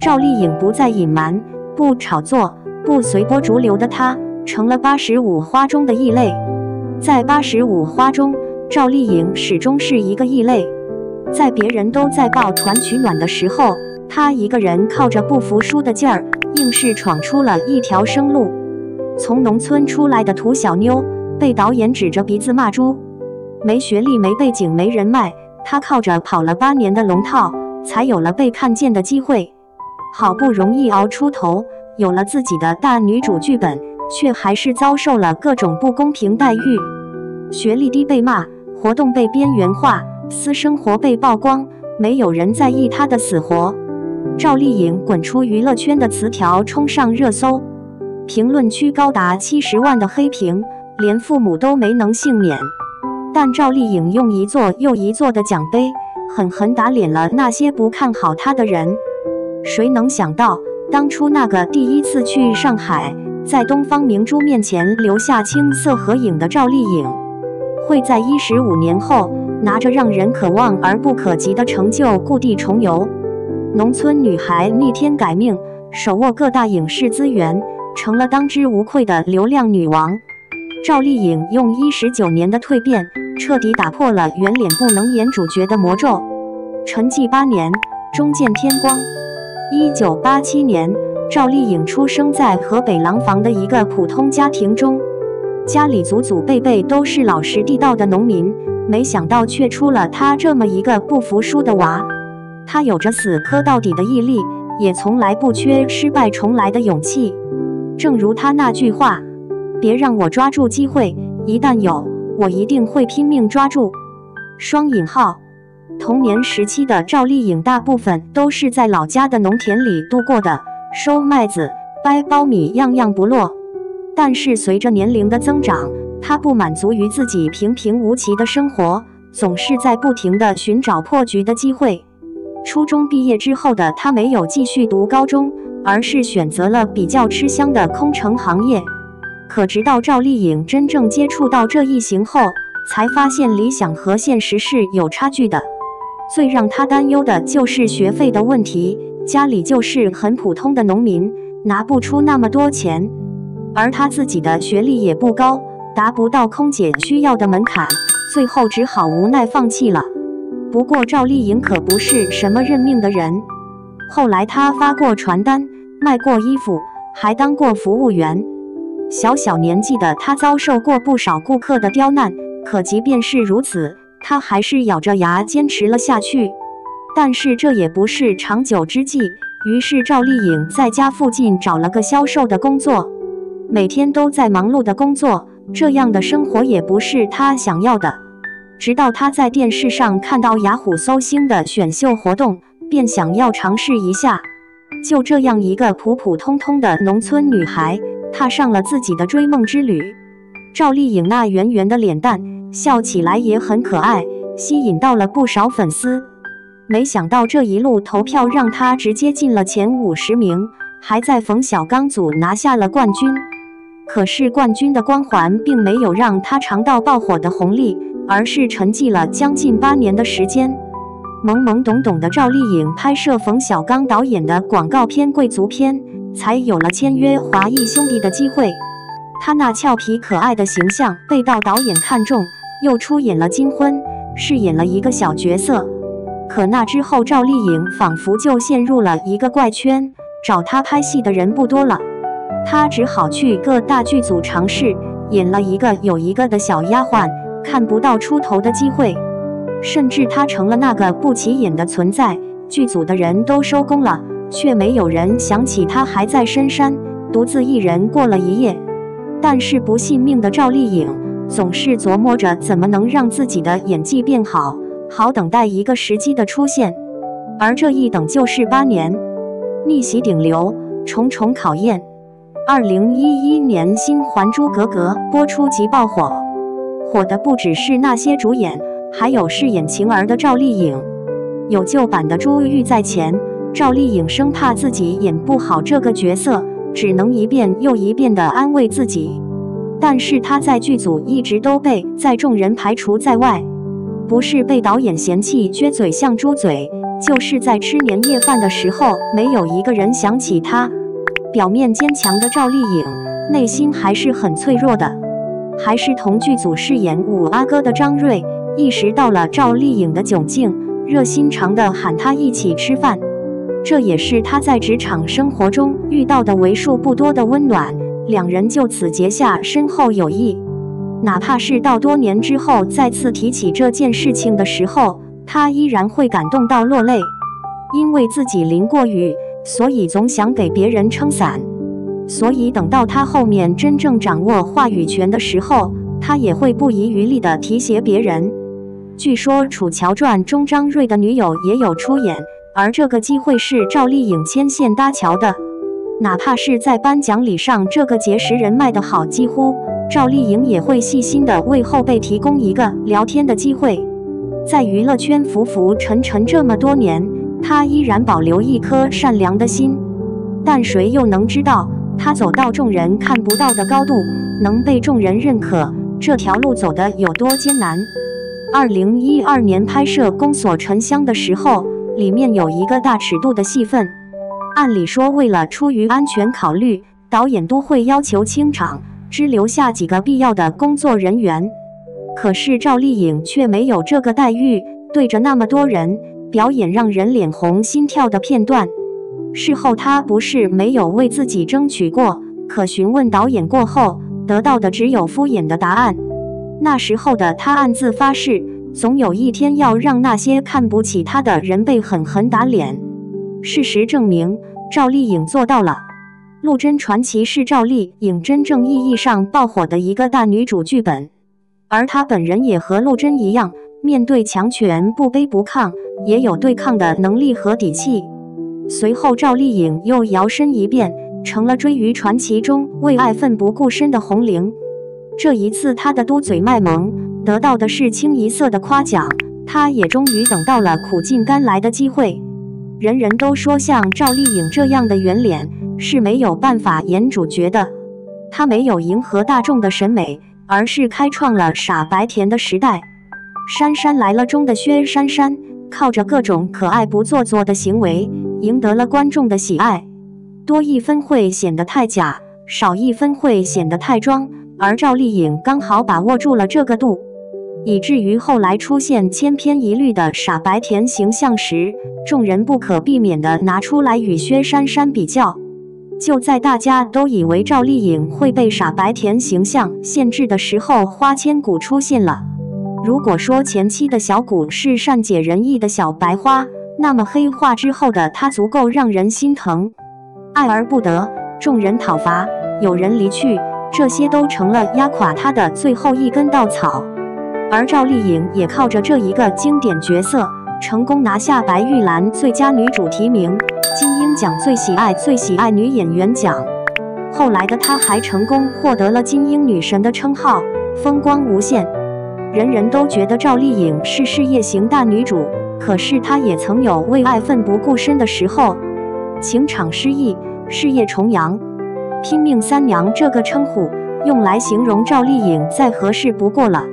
趙麗穎不再隱瞞，不炒作，不隨波逐流的她，成了85花中的異類。在85花中，趙麗穎始終是一個異類。在別人都在抱團取暖的時候，她一個人靠着不服輸的勁兒，硬是闖出了一條生路。從農村出來的土小妞，被導演指着鼻子罵豬，沒學歷、沒背景、沒人脈。她靠着跑了8年的龍套，才有了被看見的機會。好不容易熬出頭，有了自己的大女主劇本，卻還是遭受了各種不公平待遇。學歷低被罵，活動被邊緣化，私生活被曝光，沒有人在意她的死活。趙麗穎滾出娛樂圈的詞條衝上熱搜，評論區高達70萬的黑屏，連父母都沒能幸免。但趙麗穎用一座又一座的獎盃，狠狠打臉了那些不看好她的人。誰能想到，當初那個第一次去上海，在東方明珠面前留下青澀合影的趙麗穎，會在15年後，拿着讓人可望而不可及的成就故地重遊。農村女孩逆天改命，手握各大影視資源，成了當之無愧的流量女王。趙麗穎用19年的蛻變，徹底打破了圓臉不能演主角的魔咒。沉寂8年，終見天光。1987年，趙麗穎出生在河北廊坊的一個普通家庭中，家裡祖祖輩輩都是老實地道的農民，沒想到卻出了她這麼一個不服輸的娃。她有着死磕到底的毅力，也從來不缺失敗重來的勇氣。正如她那句話，別讓我抓住機會，一旦有，我一定會拼命抓住。雙引號。童年時期的趙麗穎大部分都是在老家的農田裡度過的，收麥子、掰苞米，樣樣不落。但是隨着年齡的增長，她不滿足於自己平平無奇的生活，總是在不停地尋找破局的機會。初中畢業之後的她沒有繼續讀高中，而是選擇了比較吃香的空乘行業。可直到趙麗穎真正接觸到這一行後，才發現理想和現實是有差距的。最讓她擔憂的就是學費的問題，家裡就是很普通的農民，拿不出那麼多錢，而她自己的學歷也不高，達不到空姐需要的門檻，最後只好無奈放棄了。不過趙麗穎可不是什麼認命的人，後來她發過傳單，賣過衣服，還當過服務員。小年紀的她遭受過不少顧客的刁難，可即便是如此，她還是咬着牙堅持了下去。但是這也不是長久之計，於是趙麗穎在家附近找了個銷售的工作，每天都在忙碌的工作，這樣的生活也不是她想要的。直到她在電視上看到雅虎搜星的選秀活動，便想要嘗試一下。就這樣一個普普通通的農村女孩，踏上了自己的追夢之旅。趙麗穎那圓圓的臉蛋，笑起來也很可愛，吸引到了不少粉絲。沒想到這一路投票讓她直接進了前50名，還在馮小剛組拿下了冠軍。可是冠軍的光環並沒有讓她嘗到爆火的紅利，而是沉寂了將近8年的時間。懵懵懂懂的趙麗穎拍攝馮小剛導演的廣告片《貴族篇》，才有了簽約華誼兄弟的機會。她那俏皮可愛的形象被到導演看中，又出演了《金婚》，飾演了一個小角色。可那之後，趙麗穎仿佛就陷入了一個怪圈，找她拍戲的人不多了。她只好去各大劇組嘗試，演了一個又一個的小丫鬟，看不到出頭的機會。甚至她成了那個不起眼的存在，劇組的人都收工了，卻沒有人想起她還在深山獨自一人過了一夜。但是不信命的趙麗穎總是琢磨着怎麼能讓自己的演技變好，好等待一個時機的出現。而這一等就是8年，逆襲頂流，重重考驗。2011年新《還珠格格》播出即爆火，火的不只是那些主演，還有飾演晴兒的趙麗穎。有舊版的珠玉在前，趙麗穎生怕自己演不好這個角色，只能一遍又一遍地安慰自己。但是她在劇組一直都被在众人排除在外，不是被導演嫌棄撅嘴像豬嘴，就是在吃年夜飯的時候，沒有一個人想起他。表面堅強的趙麗穎，內心還是很脆弱的。還是同劇組飾演五阿哥的張睿，意識到了趙麗穎的窘境，熱心腸地喊她一起吃飯。這也是他在職場生活中遇到的為數不多的溫暖，兩人就此結下深厚友誼。哪怕是到多年之後再次提起這件事情的時候，他依然會感動到落淚。因為自己淋過雨，所以總想給別人撐傘。所以等到他後面真正掌握話語權的時候，他也會不遺餘力地提攜別人。據說《楚喬傳》中張睿的女友也有出演，而這個機會是趙麗穎牽線搭橋的。哪怕是在頒獎禮上這個結識人脈的好機會，趙麗穎也會細心地為後輩提供一個聊天的機會。在娛樂圈浮浮沉沉這麼多年，她依然保留一顆善良的心。但誰又能知道，她走到眾人看不到的高度，能被眾人認可，這條路走得有多艱難。2012年拍攝《宮鎖沉香》的時候，裡面有一個大尺度的戲份。按理說，為了出於安全考慮，導演都會要求清場，只留下幾個必要的工作人員。可是趙麗穎卻沒有這個待遇，對着那麼多人表演讓人臉紅心跳的片段。事後她不是沒有為自己爭取過，可詢問導演過後，得到的只有敷衍的答案。那時候的她暗自發誓，總有一天要讓那些看不起她的人被狠狠打臉。事實證明，趙麗穎做到了。《陸貞傳奇》是趙麗穎真正意義上爆火的一個大女主劇本，而她本人也和陸貞一樣，面對強權不卑不亢，也有對抗的能力和底氣。隨後趙麗穎又搖身一變，成了《錐魚傳奇》中為愛奮不顧身的紅伶。這一次她的嘟嘴賣萌，得到的是清一色的誇獎，她也終於等到了苦盡甘來的機會。人人都說像趙麗穎這樣的圓臉是沒有辦法演主角的，她沒有迎合大眾的審美，而是開創了傻白甜的時代。《杉杉來了》中的薛杉杉靠着各種可愛不做作的行為，贏得了觀眾的喜愛。多一分會顯得太假，少一分會顯得太裝，而趙麗穎剛好把握住了這個度，以至於後來出現千篇一律的傻白甜形象時，眾人不可避免地拿出來與薛杉杉比較。就在大家都以為趙麗穎會被傻白甜形象限制的時候，花千骨出現了。如果說前期的小骨是善解人意的小白花，那麼黑化之後的她足夠讓人心疼。愛而不得，眾人討伐，有人離去，這些都成了壓垮她的最後一根稻草。而趙麗穎也靠着這一個經典角色，成功拿下白玉蘭最佳女主提名、金鷹獎最喜愛女演員獎。後來的她還成功獲得了金鷹女神的稱號，風光無限。人人都覺得趙麗穎是事業型大女主，可是她也曾有為愛奮不顧身的時候。情場失意，事業重陽，拼命三娘這個稱呼用來形容趙麗穎再合適不過了。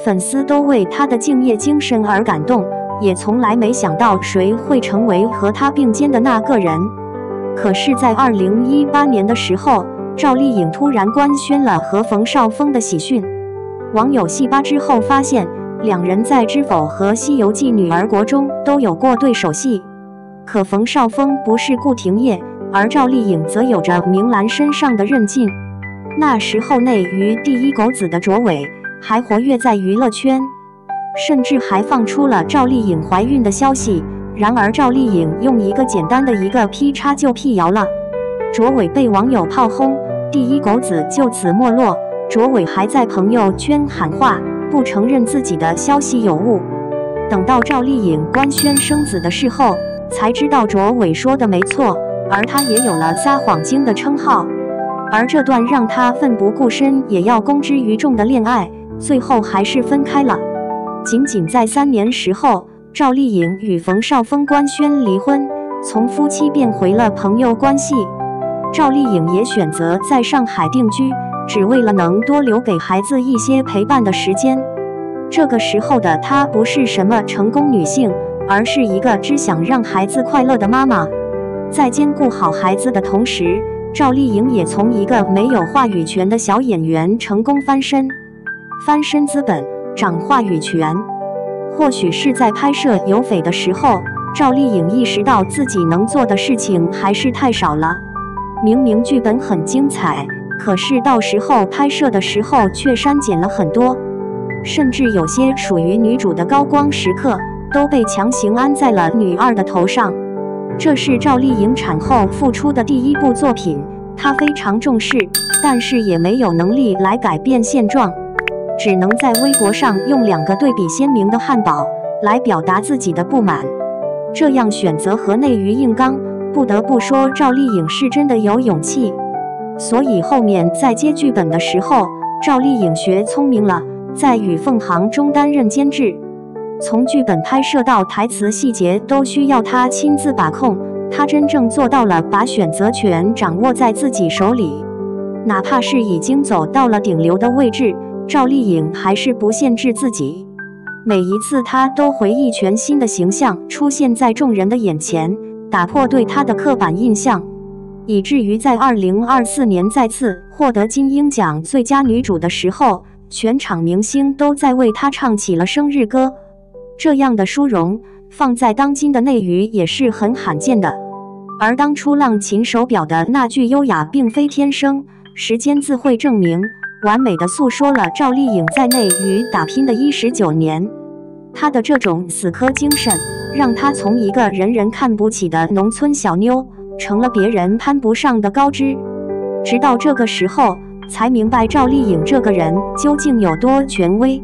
粉絲都為她的敬業精神而感動，也從來沒想到誰會成為和她並肩的那個人。可是在2018年的時候，趙麗穎突然官宣了和馮紹峰的喜訊。網友細扒之後發現，兩人在《知否》和《西遊記》女兒國中都有過對手戲。可馮紹峰不是顧廷燁，而趙麗穎則有着明蘭身上的韌勁。那時候內娛第一狗子的卓偉還活躍在娛樂圈，甚至還放出了趙麗穎懷孕的消息。然而趙麗穎用一個簡單的一個劈叉就闢謠了，卓偉被網友炮轟，第一狗子就此沒落。卓偉還在朋友圈喊話，不承認自己的消息有誤。等到趙麗穎官宣生子的時候，才知道卓偉說的沒錯，而他也有了撒謊精的稱號。而這段讓他奮不顧身也要公之於眾的戀愛，最後還是分開了。僅僅在3年時後，趙麗穎與馮紹峰官宣離婚，從夫妻變回了朋友關係。趙麗穎也選擇在上海定居，只為了能多留給孩子一些陪伴的時間。這個時候的她不是什麼成功女性，而是一個只想讓孩子快樂的媽媽。在兼顧好孩子的同時，趙麗穎也從一個沒有話語權的小演員成功翻身資本，掌話語權。或許是在拍攝《有匪》的時候，趙麗穎意識到自己能做的事情還是太少了。明明劇本很精彩，可是到時候拍攝的時候卻刪減了很多，甚至有些屬於女主的高光時刻都被強行安在了女二的頭上。這是趙麗穎產後復出的第一部作品，她非常重視，但是也沒有能力來改變現狀，只能在微博上用2個對比鮮明的漢堡來表達自己的不滿。這樣選擇河內魚硬剛，不得不說趙麗穎是真的有勇氣。所以後面在接劇本的時候，趙麗穎學聰明了，在與鳳航中擔任監製，從劇本拍攝到台詞細節都需要她親自把控，她真正做到了把選擇權掌握在自己手裡。哪怕是已經走到了頂流的位置，趙麗穎還是不限制自己。每一次她都回憶全新的形象出現在眾人的眼前，打破對她的刻板印象，以至於在2024年再次獲得金鷹獎最佳女主的時候，全場明星都在為她唱起了生日歌。這樣的殊榮放在當今的內娛也是很罕見的。而當初浪琴手錶的那句優雅並非天生，時間自會證明，完美地訴說了趙麗穎在內娛打拼的19年。她的這種死磕精神，讓她從一個人人看不起的農村小妞，成了別人攀不上的高枝。直到這個時候，才明白趙麗穎這個人究竟有多權威。